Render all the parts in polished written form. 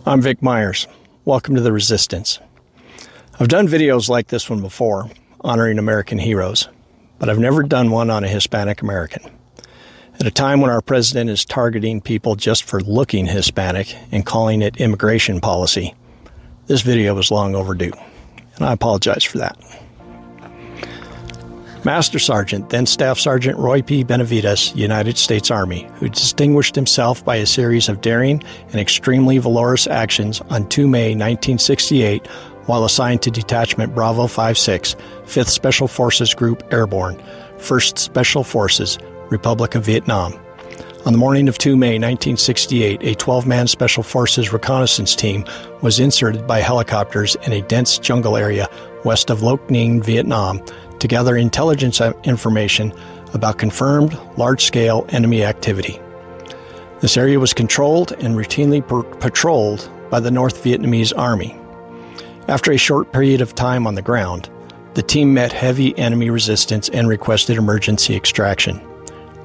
I'm Vic Myers. Welcome to The Resistance. I've done videos like this one before, honoring American heroes, but I've never done one on a Hispanic American. At a time when our president is targeting people just for looking Hispanic and calling it immigration policy, this video was long overdue, and I apologize for that. Master Sergeant, then Staff Sergeant Roy P. Benavides, United States Army, who distinguished himself by a series of daring and extremely valorous actions on 2 May 1968 while assigned to Detachment Bravo 56, 5th Special Forces Group Airborne, 1st Special Forces, Republic of Vietnam. On the morning of 2 May 1968, a 12-man Special Forces reconnaissance team was inserted by helicopters in a dense jungle area west of Loc Ninh, Vietnam, to gather intelligence information about confirmed large-scale enemy activity. This area was controlled and routinely patrolled by the North Vietnamese Army. After a short period of time on the ground, the team met heavy enemy resistance and requested emergency extraction.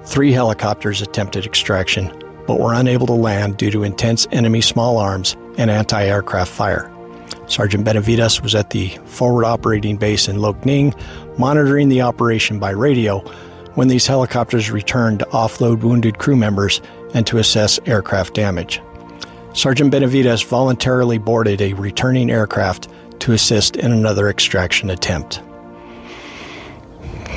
3 helicopters attempted extraction, but were unable to land due to intense enemy small arms and anti-aircraft fire. Sergeant Benavides was at the forward operating base in Loc Ninh, monitoring the operation by radio when these helicopters returned to offload wounded crew members and to assess aircraft damage. Sergeant Benavides voluntarily boarded a returning aircraft to assist in another extraction attempt.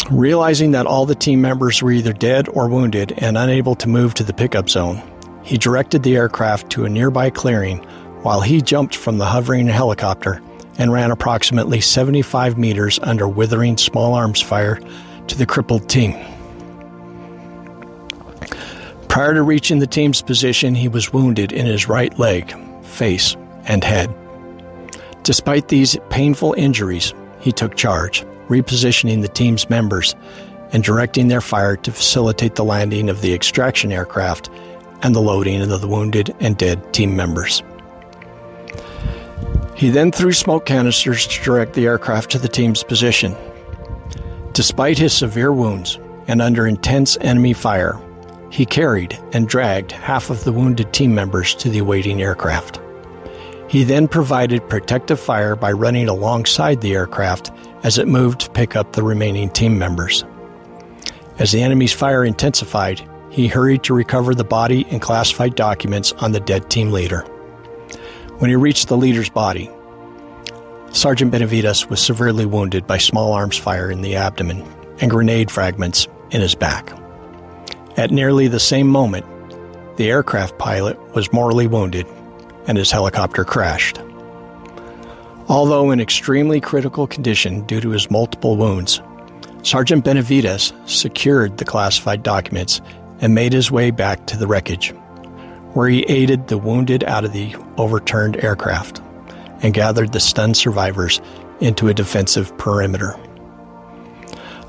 Realizing that all the team members were either dead or wounded and unable to move to the pickup zone, he directed the aircraft to a nearby clearing while he jumped from the hovering helicopter and ran approximately 75 meters under withering small arms fire to the crippled team. Prior to reaching the team's position, he was wounded in his right leg, face, and head. Despite these painful injuries, he took charge, repositioning the team's members and directing their fire to facilitate the landing of the extraction aircraft and the loading of the wounded and dead team members. He then threw smoke canisters to direct the aircraft to the team's position. Despite his severe wounds and under intense enemy fire, he carried and dragged half of the wounded team members to the awaiting aircraft. He then provided protective fire by running alongside the aircraft as it moved to pick up the remaining team members. As the enemy's fire intensified, he hurried to recover the body and classified documents on the dead team leader. When he reached the leader's body, Sergeant Benavides was severely wounded by small arms fire in the abdomen and grenade fragments in his back. At nearly the same moment, the aircraft pilot was mortally wounded and his helicopter crashed. Although in extremely critical condition due to his multiple wounds, Sergeant Benavides secured the classified documents and made his way back to the wreckage, where he aided the wounded out of the overturned aircraft and gathered the stunned survivors into a defensive perimeter.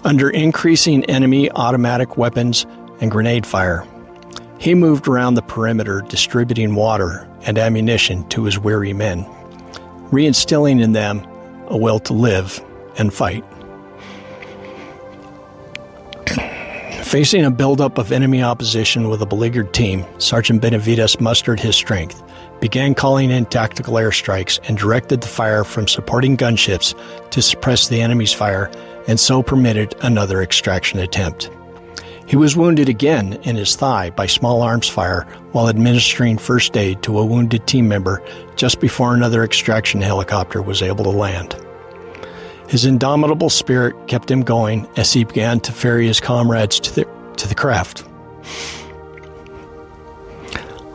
Under increasing enemy automatic weapons and grenade fire, he moved around the perimeter distributing water and ammunition to his weary men, reinstilling in them a will to live and fight. Facing a buildup of enemy opposition with a beleaguered team, Sergeant Benavides mustered his strength, began calling in tactical airstrikes, and directed the fire from supporting gunships to suppress the enemy's fire, and so permitted another extraction attempt. He was wounded again in his thigh by small arms fire while administering first aid to a wounded team member just before another extraction helicopter was able to land. His indomitable spirit kept him going as he began to ferry his comrades to the craft.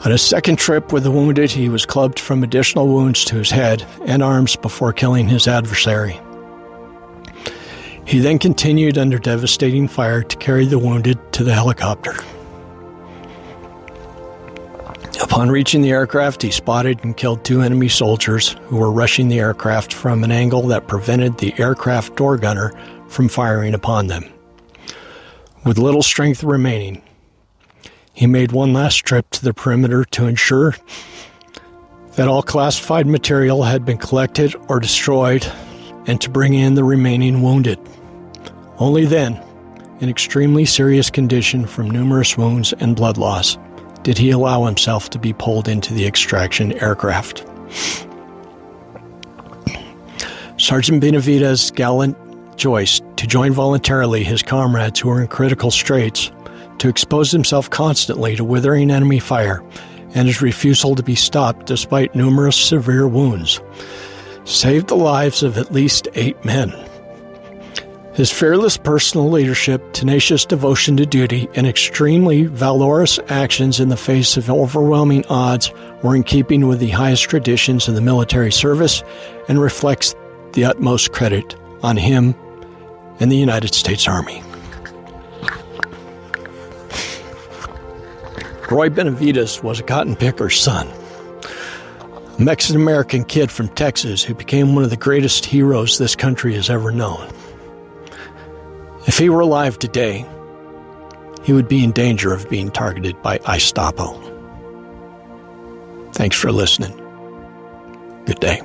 On his second trip with the wounded, he was clubbed from additional wounds to his head and arms before killing his adversary. He then continued under devastating fire to carry the wounded to the helicopter. Upon reaching the aircraft, he spotted and killed 2 enemy soldiers who were rushing the aircraft from an angle that prevented the aircraft door gunner from firing upon them. With little strength remaining, he made one last trip to the perimeter to ensure that all classified material had been collected or destroyed and to bring in the remaining wounded. Only then, in extremely serious condition from numerous wounds and blood loss, did he allow himself to be pulled into the extraction aircraft. Sergeant Benavides' gallant choice to join voluntarily his comrades who were in critical straits, to expose himself constantly to withering enemy fire, and his refusal to be stopped despite numerous severe wounds, saved the lives of at least 8 men. His fearless personal leadership, tenacious devotion to duty, and extremely valorous actions in the face of overwhelming odds were in keeping with the highest traditions of the military service and reflects the utmost credit on him and the United States Army. Roy Benavides was a cotton picker's son, a Mexican-American kid from Texas who became one of the greatest heroes this country has ever known. If he were alive today, he would be in danger of being targeted by Gestapo. Thanks for listening. Good day.